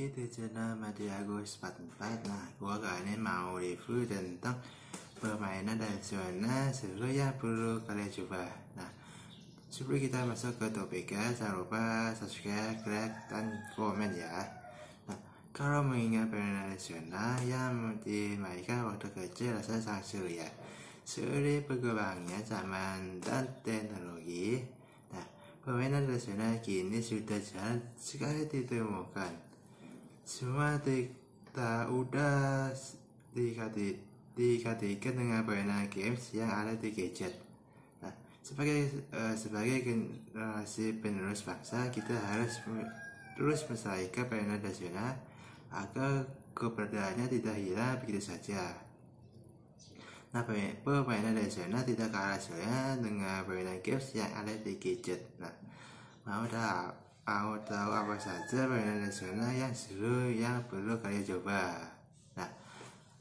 lagi di channel Madiagus 44. Nah, gua kali ini mau review tentang permainan dan zona seru yang perlu kalian coba. Nah, sebelum kita masuk ke topiknya, jangan lupa subscribe, like, dan komen ya. Nah, kalau mengingat permainan nasional yang dimainkan waktu kecil rasanya sangat seru ya. Seiring berkembangnya zaman dan teknologi, permainan nasional kini sudah jarang sekali ditemukan. Semua kita udah dikaitkan dengan permainan games yang ada di gadget. Nah, sebagai generasi penerus bangsa, kita harus terus melestarikan permainan nasional agar keberadaannya tidak hilang begitu saja. Nah, permainan nasional tidak kalah serunya dengan permainan games yang ada di gadget. Nah, mau tahu apa saja permainan nasional yang seru yang perlu kalian coba? Nah,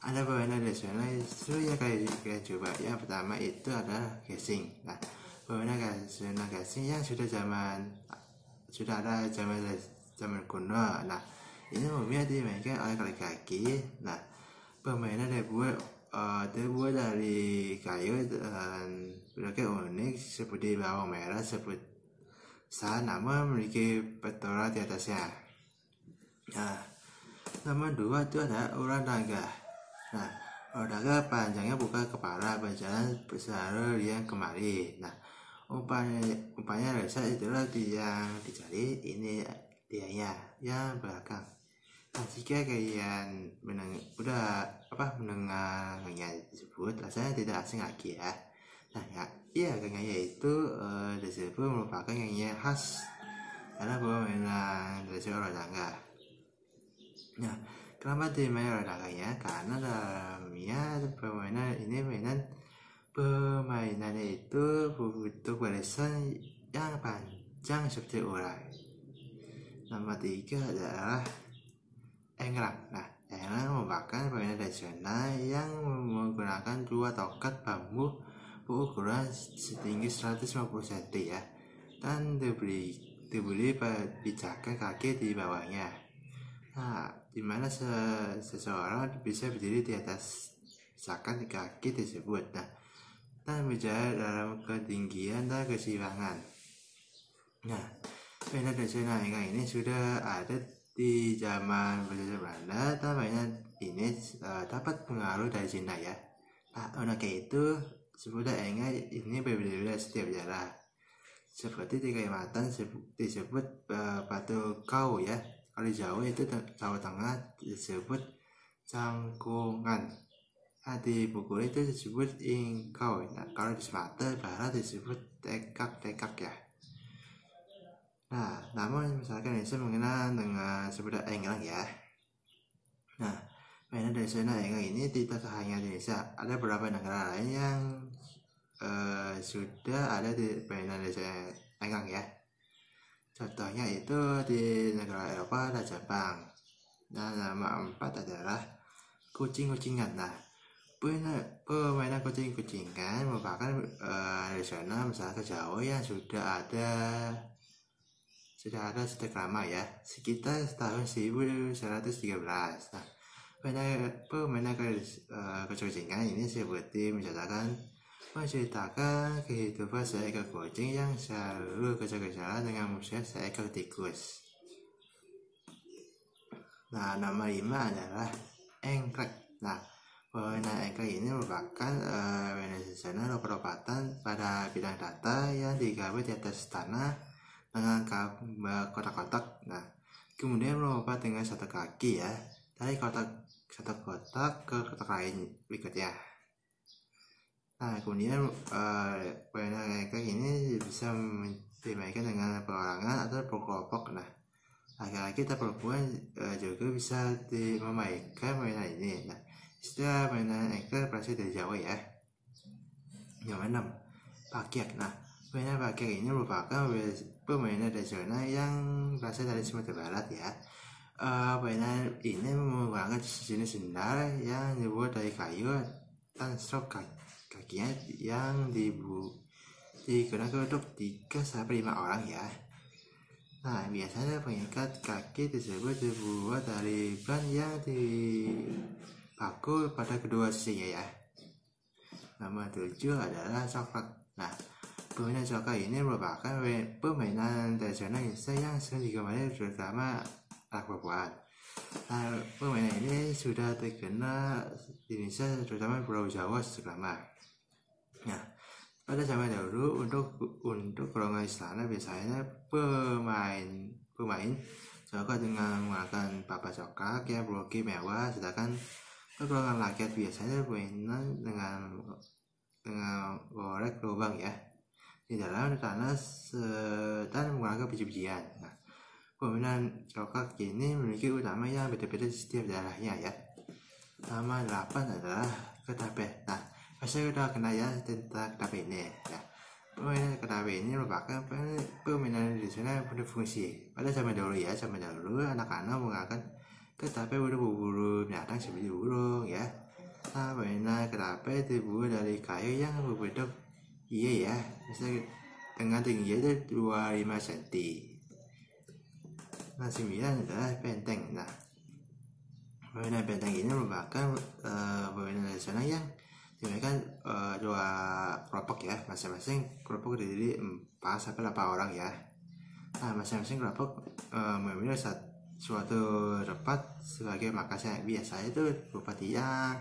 ada permainan nasional yang seru yang kalian coba. Yang pertama itu adalah gasing. Nah, permainan nasional gasing yang sudah ada zaman kuno. Nah, ini umumnya dimainkan oleh laki-laki. Nah, permainan terbuat dari kayu dan berbagai unik seperti bawang merah namun memiliki petora di atasnya. Nah, nomor 2 itu ada ular naga. Nah, ular naga panjangnya bukan kepala, berjalan bersara yang kemari. Nah, umpanya rasa itulah yang dicari, ini dianya yang belakang. Nah, jika kalian mendengarnya disebut, rasanya tidak asing lagi ya. Nah, gengnya itu disebut merupakan gengnya khas karena permainan dari olahraga. Nah, kenapa dimainkan olahraganya? Karena dalamnya permainan itu butuh barisan yang panjang seperti ular. Nomor 3 adalah enggrang. Nah, enggrang merupakan permainan nasional yang menggunakan 2 tongkat bambu berukuran setinggi 150 cm ya, dan diberi pijakan kaki di bawahnya. Nah, dimana seseorang bisa berdiri di atas pijakan kaki tersebut. Nah, dan berjalan dalam ketinggian dan keseimbangan. Nah, permainan nasional enggrang ini sudah ada di zaman penjajah Belanda, dan permainan ini dapat pengaruh dari Cina ya. Nah, oleh itu sebutan enggrang ini berbeda-beda setiap daerah. Seperti di Kalimantan disebut batu kau ya. Kalau di Jawa itu Jawa Tengah disebut cangkungan. Nah, di Bogor itu disebut ingkau. Nah, kalau di Sumatera Barat disebut tekak ya. Nah, namun misalkan Indonesia mengenal dengan sebutan enggrang ya. Nah, permainan nasional enggrang ini tidak hanya di Indonesia, ada beberapa negara lain yang sudah ada di permainan nasional enggrang ya. Contohnya itu di negara Eropa dan Jepang. Nah, nama 4 adalah kucing-kucingan. Nah, permainan kucing-kucingan merupakan nasional masyarakat Jawa yang sudah ada sejak lama ya, sekitar tahun 1913. Nah, permainan kucing-kucingan ini seperti menceritakan kehidupan seekor kucing yang selalu kejar-kejaran dengan musuh seekor tikus. Nah, nomor 5 adalah engklek. Nah, permainan engklek ini merupakan permainan nasional lompatan pada bidang data yang digabung di atas tanah dengan kotak-kotak. Nah, kemudian melompat dengan satu kaki ya, dari satu kotak ke kotak lain berikutnya. Nah, kemudian permainan engklek ini bisa dimainkan dengan perorangan atau berkelompok. Nah, laki-laki atau perempuan juga bisa memainkan permainan ini. Nah, istilah permainan engklek berasal dari Jawa ya. Yang 6, pakyek. Nah, permainan pakyek ini merupakan permainan nasional yang berasal dari Sumatera Barat ya. Permainan ini menggunakan jenis sendal yang dibuat dari kayu dan strok kakinya yang digunakan untuk 3-5 orang ya. Nah, biasanya pengikat kaki tersebut dibuat dari ban yang dipaku pada kedua sisinya ya. Nomor 7 adalah coklat. Nah, permainan coklat ini merupakan permainan tradisional Indonesia yang sering digemari terutama anak perempuan. Nah, permainan ini sudah terkenal di Indonesia terutama Pulau Jawa sejak lama. Nah, pada zaman dahulu untuk golongan istana biasanya pemain coklat dengan menggunakan papan coklat yang berlogo mewah, sedangkan golongan rakyat biasanya permainan dengan gorek lubang ya di dalam tanah dan menggunakan biji-bijian. Nah, permainan coklat ini memiliki utama yang beda-beda di setiap daerahnya ya. Nama 8 adalah ketapel. Nah, pasti udah kenal ya tentang ketapel ini ya. Permainan ketapel ini merupakan permainan tradisional yang penuh fungsi. Pada zaman dahulu anak-anak menggunakan ketapel untuk berburu binatang seperti burung ya. Nah, permainan ketapel dibuat dari kayu yang berbentuk ya, misalnya dengan tingginya 25 cm. Nah, 9 adalah benteng. Nah, permainan benteng ini merupakan permainan tradisional yang dimainkan dua kelompok ya, masing-masing kelompok terdiri 4-8 orang ya. Nah, masing-masing kelompok memilih suatu tempat sebagai markasnya. Biasanya itu berupa tiang,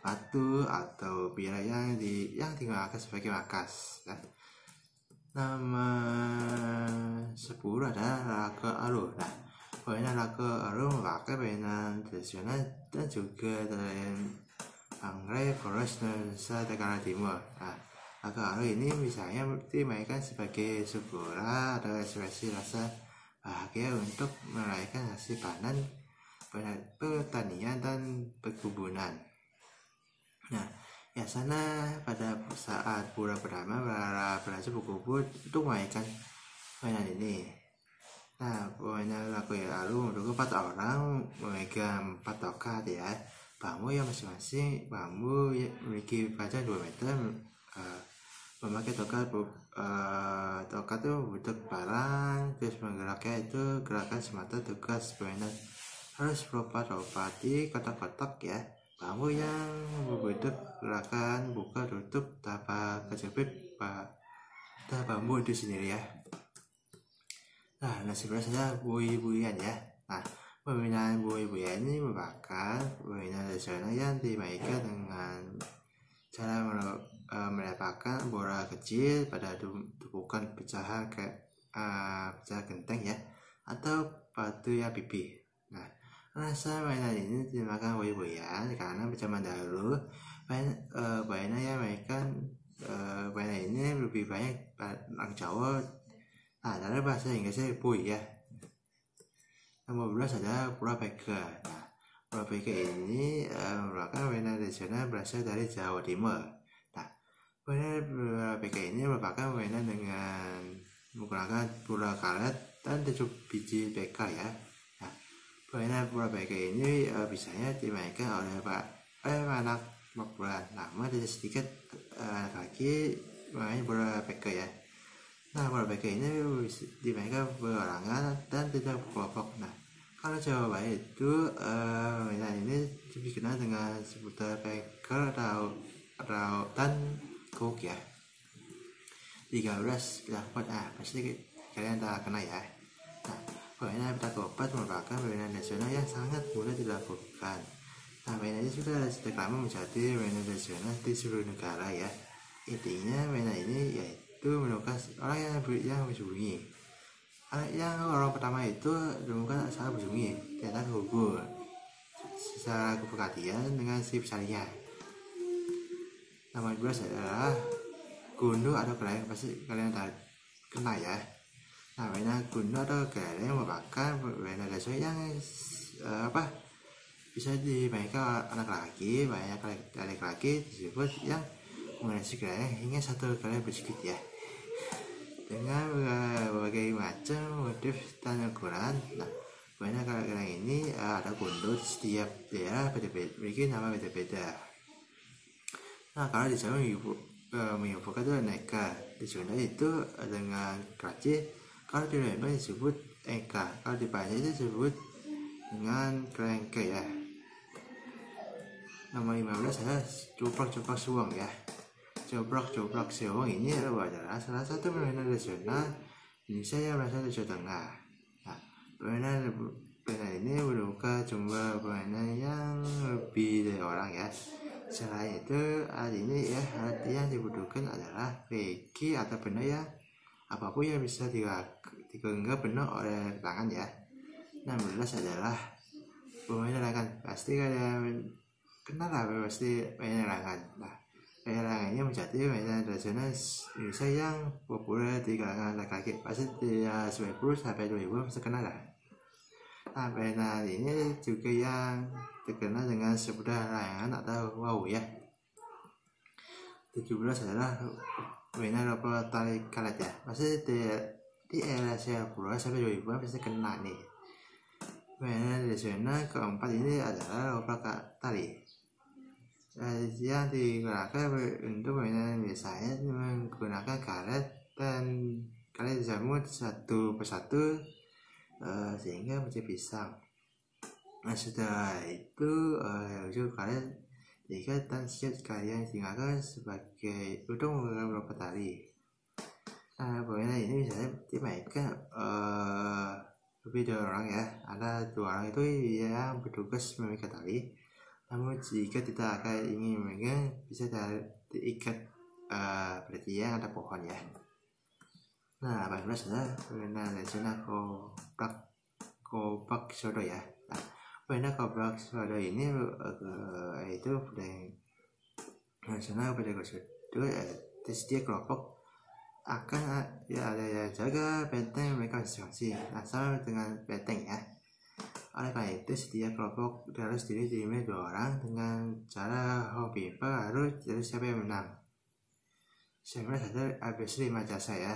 batu atau biara yang digunakan sebagai markas ya. Nama 10 adalah laga aru. Nah, permainan laga aru merupakan permainan tradisional dan juga dari Anggrek, Flores, dan Nusa Tenggara Timur. Nah, laga aru ini misalnya dimainkan sebagai syukuran atau ekspresi rasa bahagia untuk merayakan hasil panen pertanian dan perkebunan. Nah, biasanya pada saat bulan pertama para pelajar berkumpul untuk memainkan permainan ini. Nah, permainan laga aru menurut 4 orang memegang 4 tongkat ya. Bambu yang masing-masing bambu memiliki panjang 2 meter. Memakai tongkat itu bentuk parang, terus menggeraknya itu gerakan semata. Tugas permainan harus melompat-lompati kotak-kotak ya. Bambu yang berbentuk gerakan buka tutup tanpa kejepit pada bambu itu sendiri ya. Nah, sebenarnya saja bui-buian ya. Nah, permainan bui-buian ini merupakan permainan tradisional yang dimainkan dengan cara melepaskan bola kecil pada tumpukan pecahan pecah genteng ya, atau batu yang pipih. Nah, rasa mainan ini dinamakan bui-buian karena zaman dahulu mainan yang mainkan mainan ini lebih banyak orang Jawa. Nah, dari bahasa Inggrisnya bui ya. Nomor 12 adalah pura pega. Nah, pura pega ini merupakan mainan tradisional berasal dari Jawa Timur. Nah, permainan pura pega ini merupakan mainan dengan menggunakan pura karet dan 7 biji pega ya. Nah, permainan pura pega ini biasanya dimainkan oleh anak 4 bulan. Nama dan sedikit anak lagi main pura pega ya. Nah, pura pega ini dimainkan berorangan dan tidak berkelompok. Nah, kalau Jawa Barat itu mainan ini dikenal dengan sebutan peker dan kuk ya. 13 petak umpet. Pasti kalian tak kenal ya. Nah, permainan petak umpet merupakan permainan nasional yang sangat mudah dilakukan. Nah, mainan ini sudah sejak lama menjadi mainan nasional di seluruh negara ya. Intinya mainan ini yaitu menemukan orang yang bersembunyi. Yang orang pertama itu menemukan salah bersembunyi di atas gugur secara keperhatian dengan si pencarinya. Nama 12 adalah gundu atau kelereng. Pasti kalian tak kenal ya. Nah, mainan gundu atau kelereng merupakan mainan dasar yang bisa dimainkan anak laki. Banyak anak laki disebut yang mengenai kelereng hingga 1 kali bersikut ya, dengan berbagai macam motif dan ukuran. Nah, mainan kelereng ini ada gundu di setiap daerah memiliki nama beda-beda. Nah, kalau di Jawa menyebutkan itu neka, di Sunda itu dengan keraci, kalau di Lembang disebut engka. Kalau di Banjar itu disebut dengan kelengke ya. Nomor 15 adalah coplak suweng ya. Coplak suweng ini adalah salah satu permainan nasional Indonesia yang berasal dari Jawa Tengah. Nah, permainan ini membuka jumlah permainan yang lebih dari orang ya. Selain itu, alat ini ya, alat yang dibutuhkan adalah regi atau benda yang apapun yang bisa digenggam penuh oleh tangan ya. 16 adalah permainan layangan. Pasti kalian kenal lah pasti permainan layangan. Nah, permainan layangan ini menjadi permainan tradisional Indonesia yang populer di kalangan laki-laki. Pasti tidak 90 sampai 2000 bisa kenal lah. Nah, permainan ini juga yang terkenal dengan sebutan layangan atau wow ya. 17 adalah permainan lompat tali karet ya. Pasti di era 90 sampai 2000 bisa kenal nih. Permainan tradisional keempat ini adalah lompat tali yang digunakan untuk permainan biasanya menggunakan karet dan karet dijamur satu persatu sehingga menjadi pisang. Nah, setelah itu ujung karet diikat dan siap kalian tinggalkan sebagai untuk menggunakan lompat tali. Nah, permainan ini bisa dimainkan lebih dari orang ya. Ada 2 orang itu yang bertugas memikat tali. Namun jika tidak akan ingin memegang, bisa diikat berarti yang ada pohon ya. Nah, 18 adalah permainan nasional kopak sodo ya. Nah, permainan kopak sodo ini itu budaya nasional pada sodo setiap kelompok akan ya ada yang jaga benteng mereka masing-masing. Nah, sama dengan benteng ya. Oleh karena itu, setiap kelompok harus terdiri 2 orang dengan cara hobi baru jadi siapa yang menang. Sebenarnya satu ABC 5 jasa ya.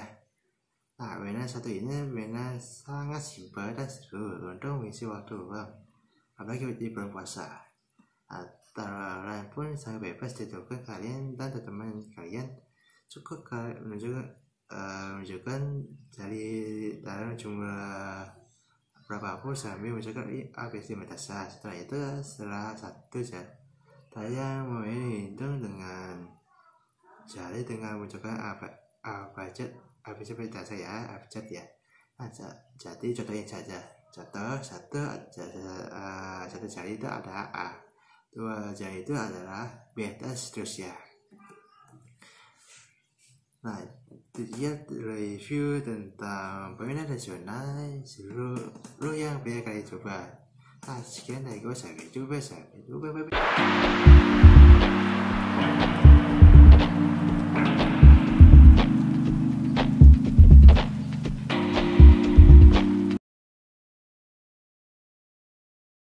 Nah, permainan satu ini permainan sangat simpel dan seru untuk mengisi waktu luang, apalagi di bulan puasa. Antara lain pun sangat bebas dilakukan kalian dan teman kalian. Cukup menunjukkan dari dalam jumlah berapapun sambil menunjukkan ABC metasa. Setelah itu, setelah satu jari yang menghitung dengan jari dengan menunjukkan abjad ABC metasa ya, abjad ya. Nah, jadi contohnya saja. Contoh satu jari itu ada A, 2 jari itu adalah B dan seterusnya. Nah, itu dia review tentang permainan nasional seluruh yang biar kalian coba. Nah, sekian dari gue, sampai jumpa.